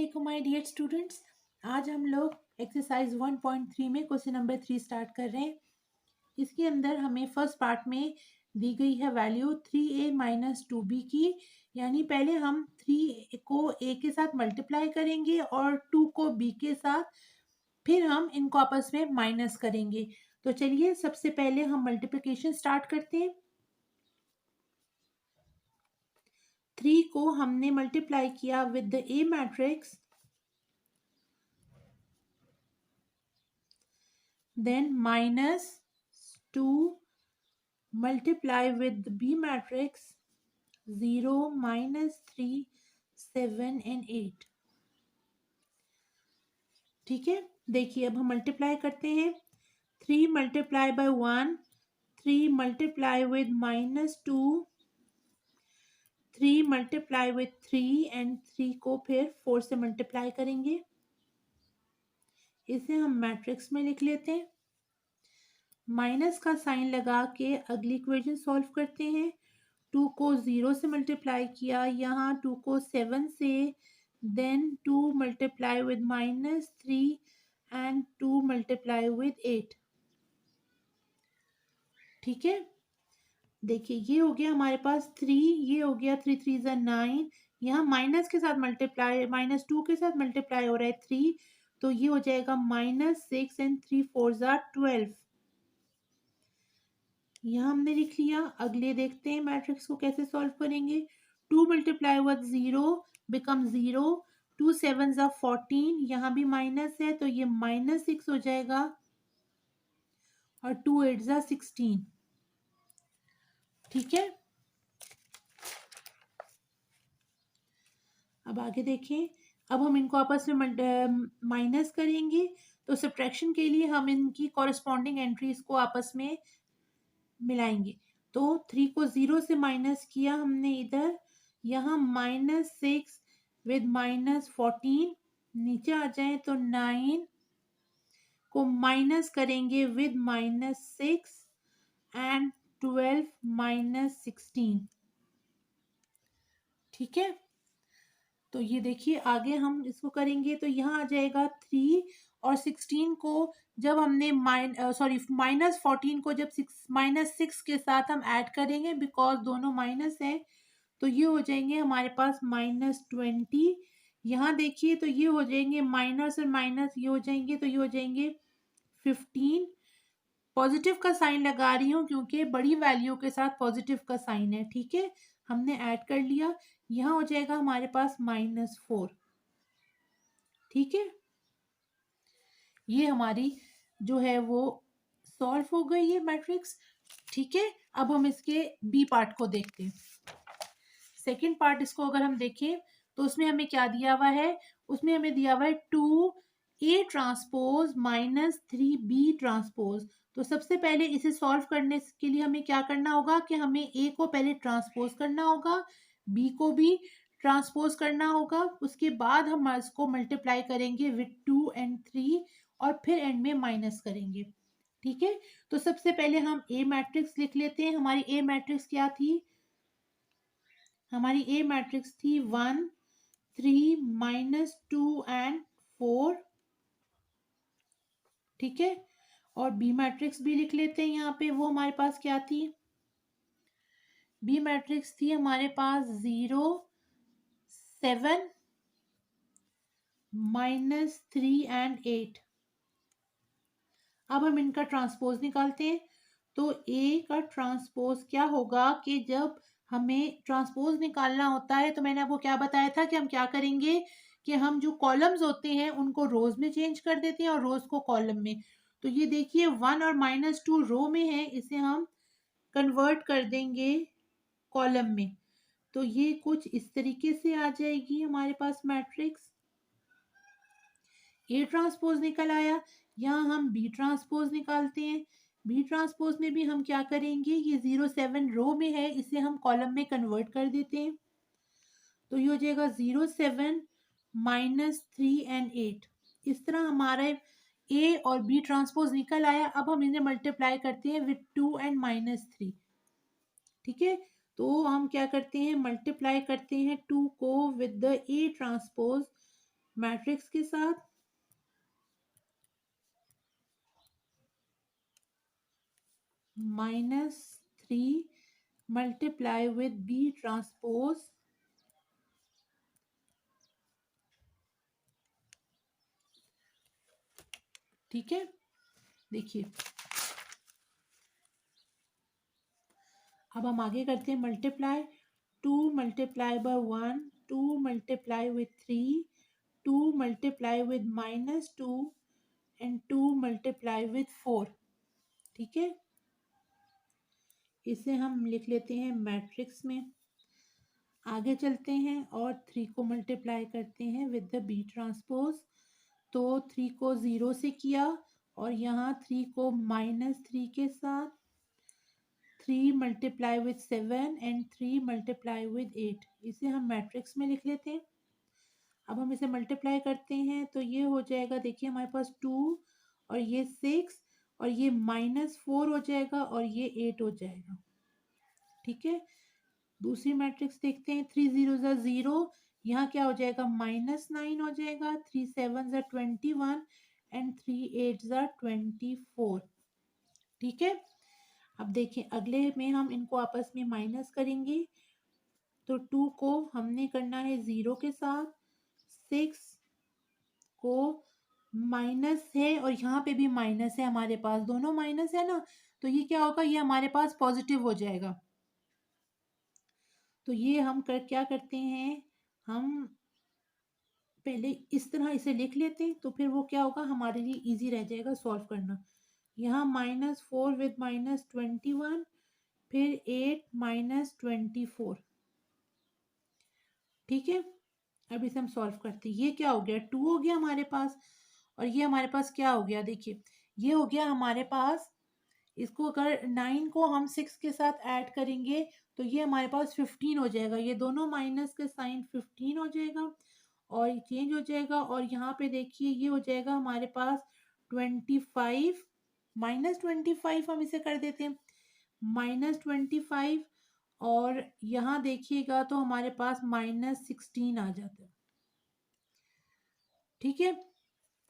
वालेकुम my dear students. आज हम लोग एक्सरसाइज 1.3 में क्वेश्चन नंबर 3 स्टार्ट कर रहे हैं। इसके अंदर हमें फर्स्ट पार्ट में दी गई है वैल्यू 3a माइनस 2b की, यानी पहले हम 3 को a के साथ मल्टीप्लाई करेंगे और 2 को b के साथ, फिर हम इनको आपस में माइनस करेंगे। तो चलिए सबसे पहले हम मल्टीप्लिकेशन स्टार्ट करते हैं। 3 को हमने मल्टीप्लाई किया with the a matrix, then minus 2 multiply with the B matrix 0 minus 3 7 and 8। ठीक है, देखिए अब हम मल्टीप्लाई करते हैं। 3 multiply by 1, 3 multiply with minus 2, 3 multiply with 3 and 3 को फिर 4 से मल्टीप्लाई करेंगे। इसे हम मैट्रिक्स में लिख लेते हैं। माइनस का साइन लगा के अगली इक्वेशन सॉल्व करते हैं। 2 को 0 से मल्टीप्लाई किया, यहाँ 2 को 7 से, then 2 multiply with minus 3 and 2 multiply with 8। ठीक है, देखिए ये हो गया हमारे पास 3, ये हो गया 3 3 ज़ा 9, यहाँ माइनस के साथ मल्टीप्लाई, माइनस 2 के साथ मल्टीप्लाई हो रहा है 3, तो ये हो जाएगा माइनस 6 एंड 3 4 ज़ा 12। यहाँ हमने लिख लिया। अगले देखते हैं मैट्रिक्स को कैसे सॉल्व करेंगे। 2 मल्टीप्लाई विद 0 बिकम 0, 2 7 ज़ा 14, यहाँ भी माइनस है तो ये माइनस 6 हो जाएगा, और 2 8 ज़ा 16। ठीक है, अब आगे देखें। अब हम इनको आपस में माइनस करेंगे, तो सब्ट्रैक्शन के लिए हम इनकी कॉरेस्पॉन्डिंग एंट्रीज को आपस में मिलाएंगे। तो 3 को 0 से माइनस किया हमने इधर, यहाँ माइनस 6 विद माइनस 14, नीचे आ जाए तो 9 को माइनस करेंगे विद माइनस 6 एंड 12 माइनस 16। ठीक है, तो ये देखिए आगे हम इसको करेंगे तो यहाँ आ जाएगा 3 और 16 को जब हमने माइनस 14 को जब माइनस 6 के साथ हम ऐड करेंगे, बिकॉज दोनों माइनस है, तो ये हो जाएंगे हमारे पास माइनस 20। यहाँ देखिए तो ये हो जाएंगे माइनस और माइनस, ये हो जाएंगे तो ये हो जाएंगे 15। पॉजिटिव का साइन लगा रही हूँ क्योंकि बड़ी वैल्यू के साथ पॉजिटिव का साइन है। ठीक है, हमने ऐड कर लिया, यहाँ हो जाएगा हमारे पास -4। ठीक है, ये हमारी जो है वो सॉल्व हो गई है मैट्रिक्स। ठीक है, अब हम इसके बी पार्ट को देखते हैं। सेकेंड पार्ट इसको अगर हम देखें तो उसमें हमें क्या दिया हुआ है, उसमें हमें दिया हुआ है 2a transpose minus 3b transpose. तो सबसे पहले इसे सॉल्व करने के लिए हमें क्या करना होगा कि हमें a को पहले ट्रांसपोज करना होगा, b को भी ट्रांसपोज करना होगा, उसके बाद हम इसको मल्टीप्लाई करेंगे विद 2 एंड 3 और फिर एंड में माइनस करेंगे। ठीक है, तो सबसे पहले हम a मैट्रिक्स लिख लेते हैं। हमारी a मैट्रिक्स क्या थी, हमारी ए मैट्रिक्स थी 1 3 -2 एंड 4। ठीक है, और बी मैट्रिक्स भी लिख लेते हैं। यहाँ पे वो हमारे पास क्या थी, बी मैट्रिक्स थी हमारे पास 0 7 -3 एंड 8। अब हम इनका ट्रांसपोज निकालते हैं। तो ए का ट्रांसपोज क्या होगा कि जब हमें ट्रांसपोज निकालना होता है तो मैंने आपको क्या बताया था कि हम क्या करेंगे कि हम जो कॉलम्स होते हैं उनको रोज में चेंज कर देते हैं और रोज को कॉलम में। तो ये देखिए 1 और -2 रो में है, इसे हम कन्वर्ट कर देंगे कॉलम में, तो ये कुछ इस तरीके से आ जाएगी हमारे पास मैट्रिक्स। ए ट्रांसपोज निकल आया, यहाँ हम बी ट्रांसपोज निकालते हैं। बी ट्रांसपोज में भी हम क्या करेंगे, ये 0 7 रो में है, इसे हम कॉलम में कन्वर्ट कर देते हैं। तो ये हो जाएगा 0 7 -3 एंड 8। इस तरह हमारे ए और बी ट्रांसपोज निकल आया। अब हम इन्हें मल्टीप्लाई करते हैं विद 2 एंड -3। ठीक है, तो हम क्या करते हैं, मल्टीप्लाई करते हैं 2 को with the A transpose matrix के साथ -3 मल्टीप्लाई विद बी ट्रांसपोज, ठीक है। देखिए अब हम आगे करते हैं multiply. 2 multiply by 1, 2 multiply with 3, 2 multiply with -2 and 2 multiply with 4, ठीक है। इसे हम लिख लेते हैं मैट्रिक्स में। आगे चलते हैं और 3 को मल्टीप्लाई करते हैं विद द बी ट्रांसपोज। तो 3 को 0 से किया और यहाँ 3 को -3 के साथ, 3 multiply with 7 and 3 multiply with 8, इसे हम मैट्रिक्स में लिख लेते हैं। अब हम इसे मल्टीप्लाई करते हैं तो ये हो जाएगा, देखिए हमारे पास 2 और ये 6 और ये -4 हो जाएगा और ये 8 हो जाएगा, ठीक है। दूसरी मैट्रिक्स देखते हैं। 3 0 0, यहाँ क्या हो जाएगा, -9 हो जाएगा। 3 7 21 एंड 3 8 24, ठीक है। अब देखिए अगले में हम इनको आपस में माइनस करेंगे। तो 2 को हमने करना है 0 के साथ, 6 को माइनस है और यहाँ पे भी माइनस है, हमारे पास दोनों माइनस है ना, तो ये क्या होगा, ये हमारे पास पॉजिटिव हो जाएगा। तो ये हम क्या करते हैं, हम पहले इस तरह इसे लिख लेते हैं, तो फिर वो क्या होगा, हमारे लिए इजी रह जाएगा सॉल्व करना। यहाँ -4 विद -21, फिर 8 -24, ठीक है। अब इसे हम सॉल्व करते हैं। ये क्या हो गया, 2 हो गया हमारे पास, और ये हमारे पास क्या हो गया, देखिए ये हो गया हमारे पास। इसको अगर 9 को हम 6 के साथ ऐड करेंगे तो ये हमारे पास 15 हो जाएगा। ये दोनों माइनस के साइन 15 हो जाएगा और ये चेंज हो जाएगा। और यहाँ पे देखिए ये हो जाएगा हमारे पास 25, -25 हम इसे कर देते हैं, -25, और यहाँ देखिएगा तो हमारे पास -16 आ जाता है, ठीक है।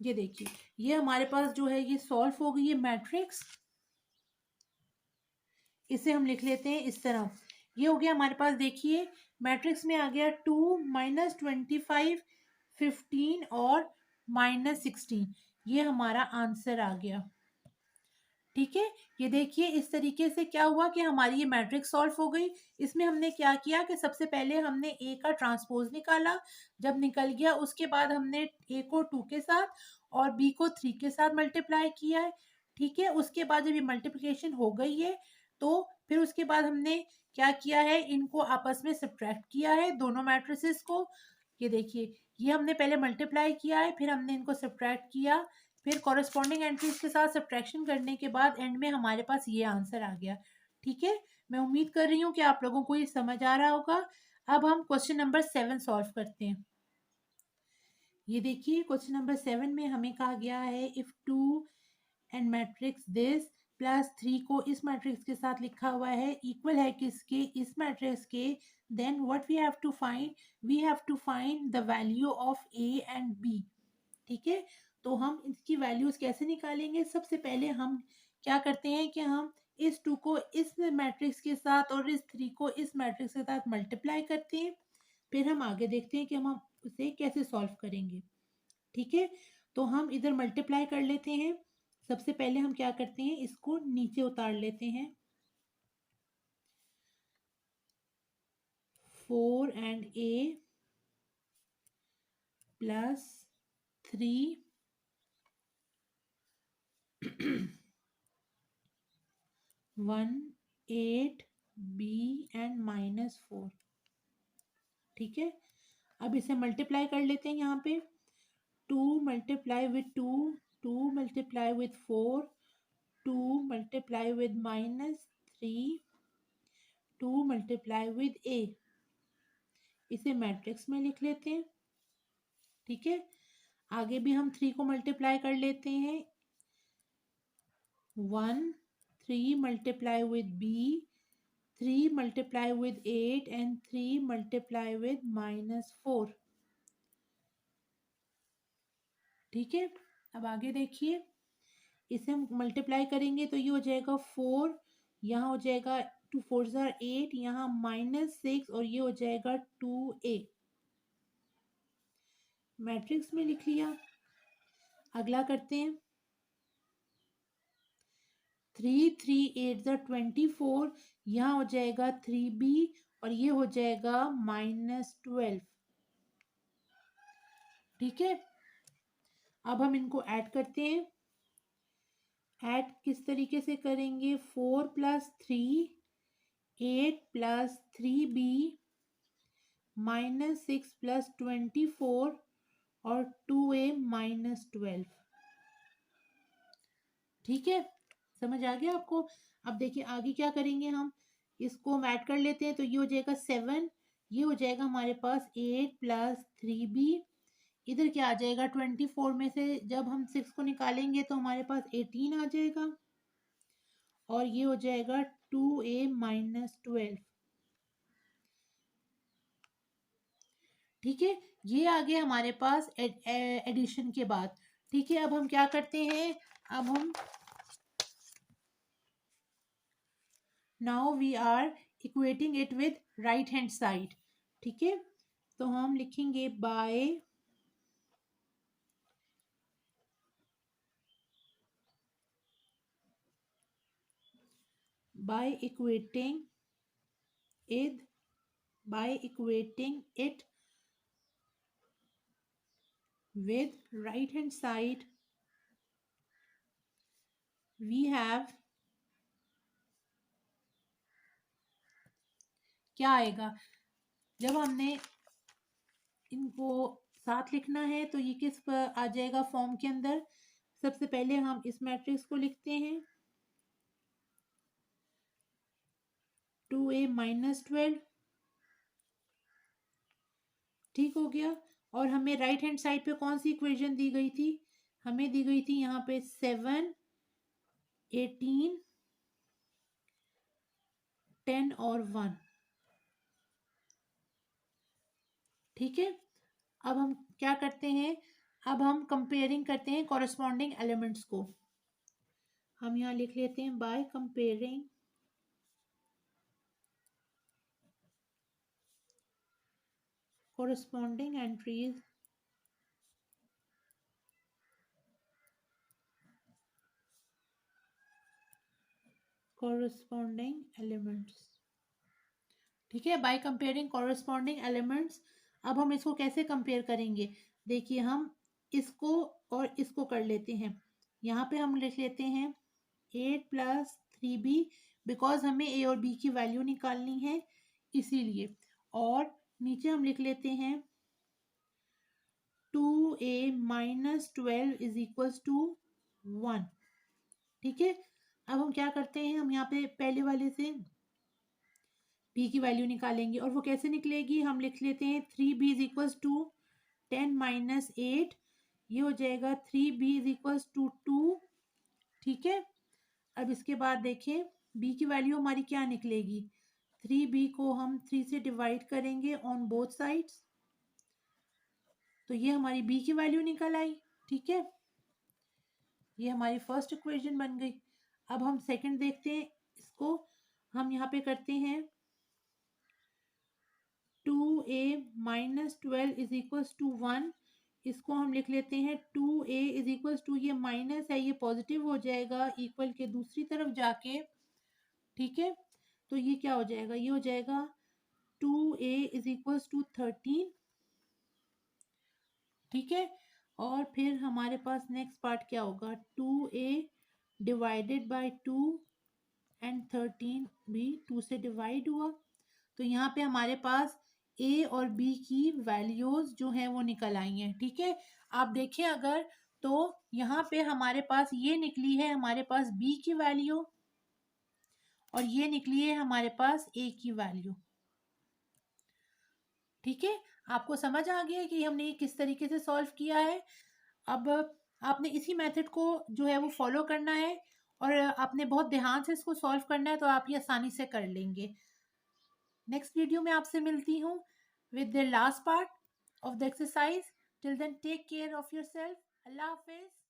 ये देखिए ये हमारे पास जो है ये सॉल्व हो गई है मैट्रिक्स। इसे हम लिख लेते हैं इस तरह। ये हो गया हमारे पास, देखिए मैट्रिक्स में आ गया 2 -25 15 और -16, ये हमारा आंसर आ गया, ठीक है। ये देखिए इस तरीके से क्या हुआ कि हमारी ये मैट्रिक्स सॉल्व हो गई। इसमें हमने क्या किया कि सबसे पहले हमने ए का ट्रांसपोज निकाला, जब निकल गया उसके बाद हमने ए को 2 के साथ और बी को 3 के साथ मल्टीप्लाई किया है, ठीक है। उसके बाद जब ये मल्टीप्लिकेशन हो गई है तो फिर उसके बाद हमने क्या किया है, इनको आपस में सब्ट्रैक्ट किया है दोनों मैट्रिसेस को। ये देखिए ये हमने पहले मल्टीप्लाई किया है, फिर हमने इनको सब्ट्रैक्ट किया, फिर कॉरेस्पॉन्डिंग एंट्रीज के साथ सब्ट्रैक्शन करने के बाद एंड में हमारे पास ये आंसर आ गया, ठीक है। मैं उम्मीद कर रही हूँ कि आप लोगों को ये समझ आ रहा होगा। अब हम क्वेश्चन नंबर 7 सॉल्व करते हैं। ये देखिए क्वेश्चन नंबर 7 में हमें कहा गया है, इफ 2 एंड मैट्रिक्स दिस +3 को इस मैट्रिक्स के साथ लिखा हुआ है, इक्वल है किसके, इस मैट्रिक्स के, then what we have to find, we have to find the value of A and B, ठीक है। तो हम इसकी वैल्यूज कैसे निकालेंगे, सबसे पहले हम क्या करते हैं कि हम इस 2 को इस मैट्रिक्स के साथ और इस 3 को इस मैट्रिक्स के साथ मल्टीप्लाई करते हैं, फिर हम आगे देखते हैं कि हम उसे कैसे सॉल्व करेंगे, ठीक है। तो हम इधर मल्टीप्लाई कर लेते हैं। सबसे पहले हम क्या करते हैं, इसको नीचे उतार लेते हैं। 4 and a plus 3 1 8 b and -4, ठीक है। अब इसे मल्टीप्लाई कर लेते हैं। यहाँ पे 2 multiply with 2, 2 multiply with 4, 2 multiply with -3, 2 multiply with a, इसे मैट्रिक्स में लिख लेते हैं, ठीक है। आगे भी हम 3 को मल्टीप्लाई कर लेते हैं। 1 3 multiply with b, 3 multiply with 8 and 3 multiply with -4, ठीक है, अब आगे देखिए, इसे हम मल्टीप्लाई करेंगे तो ये हो जाएगा 4, यहाँ हो जाएगा 2 4 ज़ार 8, यहाँ -6 और ये हो जाएगा 2a। मैट्रिक्स में लिख लिया। अगला करते हैं। 3 3 8 ज़ार 24, यहाँ हो जाएगा 3b और ये हो जाएगा -12। ठीक है, अब हम इनको ऐड करते हैं। ऐड किस तरीके से करेंगे? 4 + 3 8 + 3b -6 + 24 और 2a -12। ठीक है, समझ आ गया आपको? अब देखिए आगे क्या करेंगे हम, इसको हम ऐड कर लेते हैं तो ये हो जाएगा 7, ये हो जाएगा हमारे पास 8 + 3b, इधर क्या आ जाएगा 24 में से जब हम 6 को निकालेंगे तो हमारे पास 18 आ जाएगा और ये हो जाएगा 2a -12। ठीक है, ये आ गया हमारे पास एडिशन के बाद। ठीक है, अब हम क्या करते हैं, अब हम now we are equating it with right hand side. ठीक है, तो हम लिखेंगे by equating it with right hand side, we have क्या आएगा, जब हमने इनको साथ लिखना है तो ये किस पर आ जाएगा फॉर्म के अंदर। सबसे पहले हम इस मैट्रिक्स को लिखते हैं 2a -12। ठीक हो गया, और हमें राइट हैंड साइड पे कौन सी इक्वेशन दी गई थी, हमें दी गई थी यहाँ पे 7 18 10 और 1। ठीक है, अब हम क्या करते हैं, अब हम कंपेयरिंग करते हैं कॉरेस्पॉन्डिंग एलिमेंट्स को। हम यहाँ लिख लेते हैं by comparing corresponding entries corresponding elements। ठीक है, बाय कंपेयरिंग कॉरेस्पॉन्डिंग एलिमेंट्स। अब हम इसको कैसे कंपेयर करेंगे, देखिए हम इसको और इसको कर लेते हैं। यहाँ पे हम लिख लेते हैं 8 + 3b, बिकॉज हमें a और b की वैल्यू निकालनी है इसीलिए। और नीचे हम लिख लेते हैं 2a -12 = 1। ठीक है, अब हम क्या करते हैं, हम यहाँ पे पहले वाले से b की वैल्यू निकालेंगे और वो कैसे निकलेगी, हम लिख लेते हैं 3b = 10 - 8, ये हो जाएगा 3b = 2। ठीक है, अब इसके बाद देखिए b की वैल्यू हमारी क्या निकलेगी, 3b को हम 3 से डिवाइड करेंगे ऑन बोथ साइड्स, तो ये हमारी b की वैल्यू निकल आई। ठीक है, ये हमारी फर्स्ट इक्वेशन बन गई। अब हम सेकंड देखते हैं, इसको हम यहाँ पे करते हैं 2a -12 = 1, इसको हम लिख लेते हैं 2a = ये माइनस है, ये पॉजिटिव हो जाएगा इक्वल के दूसरी तरफ जाके। ठीक है, तो ये क्या हो जाएगा, ये हो जाएगा 2a = 13। ठीक है, और फिर हमारे पास नेक्स्ट पार्ट क्या होगा, 2a / 2 एंड 13 भी 2 से डिवाइड हुआ, तो यहाँ पे हमारे पास a और b की वैल्यूज जो है वो निकल आई हैं। ठीक है, आप देखें अगर, तो यहाँ पे हमारे पास ये निकली है हमारे पास b की वैल्यू और ये निकली है हमारे पास a की वैल्यू। ठीक है, आपको समझ आ गया कि हमने ये किस तरीके से सॉल्व किया है। अब आपने इसी मेथड को जो है वो फॉलो करना है और आपने बहुत ध्यान से इसको सॉल्व करना है, तो आप ये आसानी से कर लेंगे। नेक्स्ट वीडियो में आपसे मिलती हूँ with the last part of the exercise. Till then, take care of yourself. अल्लाह हाफ़िज़।